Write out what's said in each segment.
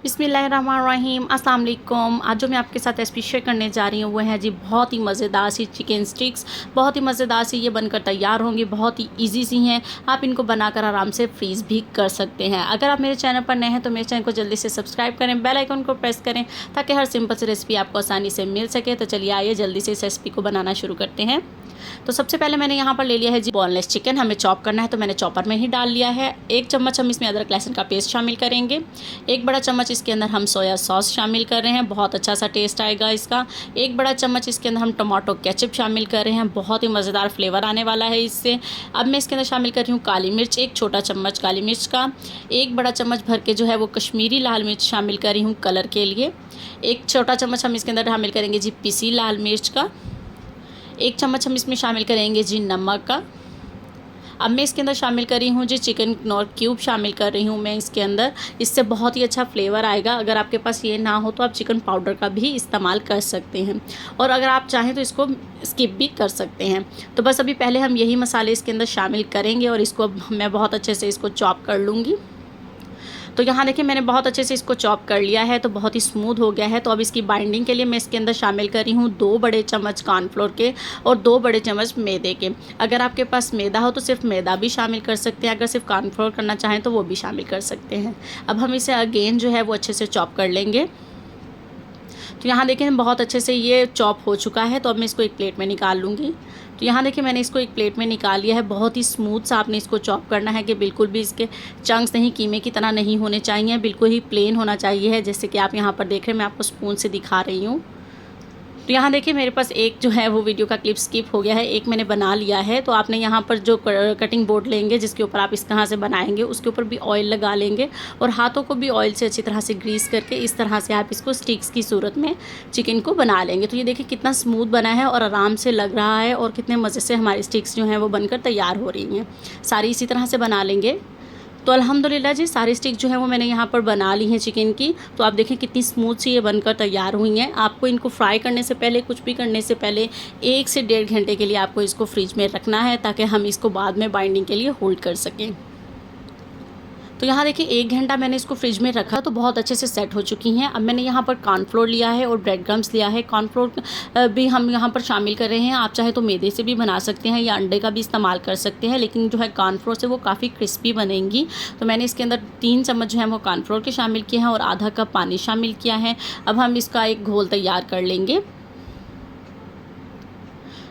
बिस्मिल्लाहिर्रहमानिर्रहीम, अस्सलाम वालेकुम। आज जो मैं आपके साथ रेसिपी शेयर करने जा रही हूँ वो है जी बहुत ही मज़ेदार सी चिकन स्टिक्स। बहुत ही मज़ेदार सी ये बनकर तैयार होंगी, बहुत ही इजी सी हैं। आप इनको बनाकर आराम से फ्रीज़ भी कर सकते हैं। अगर आप मेरे चैनल पर नए हैं तो मेरे चैनल को जल्दी से सब्सक्राइब करें, बेल आइकन को प्रेस करें ताकि हर सिंपल सी रेसिपी आपको आसानी से मिल सके। तो चलिए आइए जल्दी से इस रेसिपी को बनाना शुरू करते हैं। तो सबसे पहले मैंने यहाँ पर ले लिया है जी बोनलेस चिकन। हमें चॉप करना है तो मैंने चॉपर में ही डाल लिया है। 1 चम्मच हम इसमें अदरक लहसुन का पेस्ट शामिल करेंगे। 1 बड़ा चम्मच इसके अंदर हम सोया सॉस शामिल कर रहे हैं, बहुत अच्छा सा टेस्ट आएगा इसका। 1 बड़ा चम्मच इसके अंदर हम टमाटो केचप शामिल कर रहे हैं, बहुत ही मज़ेदार फ्लेवर आने वाला है इससे। अब मैं इसके अंदर शामिल कर रही हूँ काली मिर्च, 1 छोटा चम्मच काली मिर्च का। 1 बड़ा चम्मच भर के जो है वो कश्मीरी लाल मिर्च शामिल कर रही हूँ कलर के लिए। 1 छोटा चम्मच हम इसके अंदर शामिल करेंगे जी पिसी लाल मिर्च का। 1 चम्मच हम इसमें शामिल करेंगे जी नमक का। अब मैं इसके अंदर शामिल कर रही हूँ जी चिकन नॉर क्यूब शामिल कर रही हूँ मैं इसके अंदर। इससे बहुत ही अच्छा फ्लेवर आएगा। अगर आपके पास ये ना हो तो आप चिकन पाउडर का भी इस्तेमाल कर सकते हैं, और अगर आप चाहें तो इसको स्किप भी कर सकते हैं। तो बस अभी पहले हम यही मसाले इसके अंदर शामिल करेंगे और इसको मैं बहुत अच्छे से इसको चॉप कर लूँगी। तो यहाँ देखिए मैंने बहुत अच्छे से इसको चॉप कर लिया है, तो बहुत ही स्मूथ हो गया है। तो अब इसकी बाइंडिंग के लिए मैं इसके अंदर शामिल कर रही हूँ 2 बड़े चम्मच कॉर्नफ्लोर के और 2 बड़े चम्मच मैदे के। अगर आपके पास मैदा हो तो सिर्फ मैदा भी शामिल कर सकते हैं, अगर सिर्फ कॉर्नफ्लोर करना चाहें तो वो भी शामिल कर सकते हैं। अब हम इसे अगेन जो है वो अच्छे से चॉप कर लेंगे। तो यहाँ देखिए बहुत अच्छे से ये चॉप हो चुका है। तो अब मैं इसको एक प्लेट में निकाल लूँगी। तो यहाँ देखिए मैंने इसको एक प्लेट में निकाल लिया है। बहुत ही स्मूथ सा आपने इसको चॉप करना है कि बिल्कुल भी इसके चंक्स नहीं कीमे की तरह नहीं होने चाहिए, बिल्कुल ही प्लेन होना चाहिए है, जैसे कि आप यहाँ पर देख रहे हैं। मैं आपको स्पून से दिखा रही हूँ। तो यहाँ देखिए मेरे पास एक जो है वो वीडियो का क्लिप स्किप हो गया है, एक मैंने बना लिया है। तो आपने यहाँ पर जो कटिंग बोर्ड लेंगे जिसके ऊपर आप इस तरह से बनाएंगे, उसके ऊपर भी ऑयल लगा लेंगे और हाथों को भी ऑयल से अच्छी तरह से ग्रीस करके इस तरह से आप इसको स्टिक्स की सूरत में चिकन को बना लेंगे। तो ये देखिए कितना स्मूथ बना है और आराम से लग रहा है, और कितने मज़े से हमारी स्टिक्स जो हैं वो बनकर तैयार हो रही हैं। सारी इसी तरह से बना लेंगे। तो अल्हम्दुलिल्लाह जी सारी स्टिक जो है वो मैंने यहाँ पर बना ली हैं चिकन की। तो आप देखें कितनी स्मूथ सी ये बनकर तैयार हुई हैं। आपको इनको फ्राई करने से पहले, कुछ भी करने से पहले 1 से 1.5 घंटे के लिए आपको इसको फ्रिज में रखना है ताकि हम इसको बाद में बाइंडिंग के लिए होल्ड कर सकें। तो यहाँ देखिए 1 घंटा मैंने इसको फ्रिज में रखा तो बहुत अच्छे से सेट हो चुकी हैं। अब मैंने यहाँ पर कॉर्नफ्लोर लिया है और ब्रेड क्रम्स लिया है। कॉर्नफ्लोर भी हम यहाँ पर शामिल कर रहे हैं। आप चाहे तो मैदे से भी बना सकते हैं या अंडे का भी इस्तेमाल कर सकते हैं, लेकिन जो है कॉर्नफ्लोर से वो काफ़ी क्रिस्पी बनेंगी। तो मैंने इसके अंदर 3 चम्मच जो है वो कॉर्नफ्लोर के शामिल किए हैं और आधा कप पानी शामिल किया है। अब हम इसका एक घोल तैयार कर लेंगे।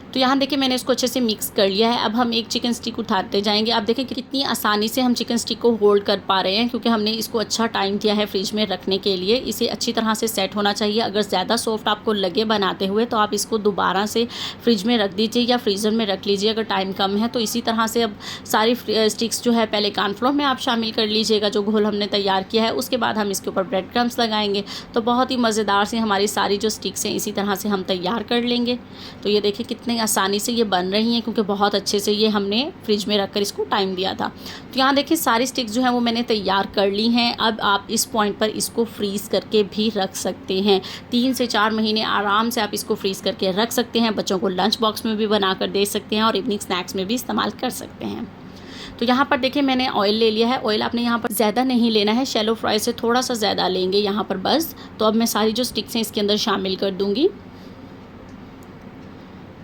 तो यहाँ देखिए मैंने इसको अच्छे से मिक्स कर लिया है। अब हम एक चिकन स्टिक उठाते जाएंगे। आप देखें कितनी आसानी से हम चिकन स्टिक को होल्ड कर पा रहे हैं, क्योंकि हमने इसको अच्छा टाइम दिया है फ्रिज में रखने के लिए। इसे अच्छी तरह से सेट होना चाहिए। अगर ज़्यादा सॉफ्ट आपको लगे बनाते हुए तो आप इसको दोबारा से फ्रिज में रख दीजिए या फ्रीज़र में रख लीजिए अगर टाइम कम है। तो इसी तरह से अब सारी स्टिक्स जो है पहले कॉर्नफ्लोर में आप शामिल कर लीजिएगा जो घोल हमने तैयार किया है। उसके बाद हम इसके ऊपर ब्रेड क्रम्स लगाएंगे। तो बहुत ही मज़ेदार से हमारी सारी जो स्टिक्स हैं इसी तरह से हम तैयार कर लेंगे। तो ये देखिए कितनी आसानी से ये बन रही हैं, क्योंकि बहुत अच्छे से ये हमने फ्रिज में रखकर इसको टाइम दिया था। तो यहाँ देखिए सारी स्टिक्स जो हैं वो मैंने तैयार कर ली हैं। अब आप इस पॉइंट पर इसको फ्रीज़ करके भी रख सकते हैं। 3 से 4 महीने आराम से आप इसको फ्रीज़ करके रख सकते हैं। बच्चों को लंच बॉक्स में भी बना कर दे सकते हैं और इवनिंग स्नैक्स में भी इस्तेमाल कर सकते हैं। तो यहाँ पर देखिए मैंने ऑयल ले लिया है। ऑयल आपने यहाँ पर ज़्यादा नहीं लेना है, शैलो फ्राई से थोड़ा सा ज़्यादा लेंगे यहाँ पर बस। तो अब मैं सारी जो स्टिक्स हैं इसके अंदर शामिल कर दूँगी।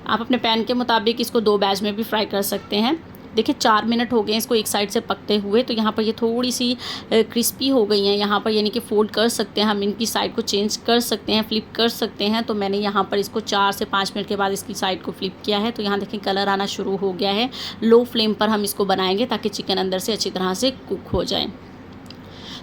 आप अपने पैन के मुताबिक इसको 2 बैच में भी फ्राई कर सकते हैं। देखिए 4 मिनट हो गए इसको एक साइड से पकते हुए। तो यहाँ पर ये थोड़ी सी क्रिस्पी हो गई हैं यहाँ पर, यानी कि फोल्ड कर सकते हैं हम, इनकी साइड को चेंज कर सकते हैं, फ्लिप कर सकते हैं। तो मैंने यहाँ पर इसको 4 से 5 मिनट के बाद इसकी साइड को फ्लिप किया है। तो यहाँ देखें कलर आना शुरू हो गया है। लो फ्लेम पर हम इसको बनाएंगे ताकि चिकन अंदर से अच्छी तरह से कुक हो जाए।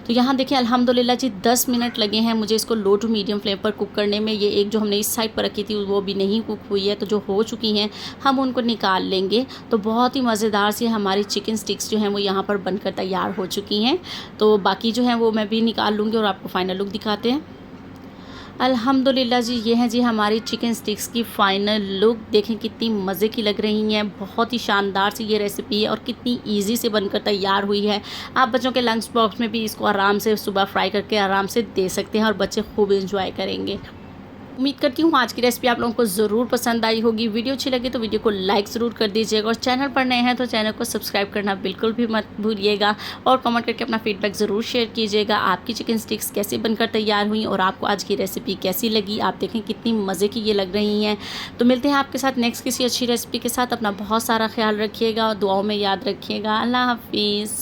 तो यहाँ देखिए अल्हम्दुलिल्लाह जी 10 मिनट लगे हैं मुझे इसको लो टू मीडियम फ्लेम पर कुक करने में। ये एक जो हमने इस साइड पर रखी थी वो भी नहीं कुक हुई है। तो जो हो चुकी हैं हम उनको निकाल लेंगे। तो बहुत ही मज़ेदार सी हमारी चिकन स्टिक्स जो हैं वो यहाँ पर बनकर तैयार हो चुकी हैं। तो बाकी जो हैं वो मैं भी निकाल लूँगी और आपको फ़ाइनल लुक दिखाते हैं। अल्हम्दुलिल्लाह जी ये है जी हमारी चिकन स्टिक्स की फ़ाइनल लुक। देखें कितनी मज़े की लग रही हैं। बहुत ही शानदार सी ये रेसिपी है और कितनी इजी से बनकर तैयार हुई है। आप बच्चों के लंच बॉक्स में भी इसको आराम से सुबह फ्राई करके आराम से दे सकते हैं और बच्चे खूब इंजॉय करेंगे। उम्मीद करती हूँ आज की रेसिपी आप लोगों को ज़रूर पसंद आई होगी। वीडियो अच्छी लगी तो वीडियो को लाइक ज़रूर कर दीजिएगा और चैनल पर नए हैं तो चैनल को सब्सक्राइब करना बिल्कुल भी मत भूलिएगा और कमेंट करके अपना फीडबैक ज़रूर शेयर कीजिएगा। आपकी चिकन स्टिक्स कैसे बनकर तैयार हुई और आपको आज की रेसिपी कैसी लगी। आप देखें कितनी मज़े की ये लग रही हैं। तो मिलते हैं आपके साथ नेक्स्ट किसी अच्छी रेसिपी के साथ। अपना बहुत सारा ख्याल रखिएगा और दुआओं में याद रखिएगा। अल्लाह हाफिज़।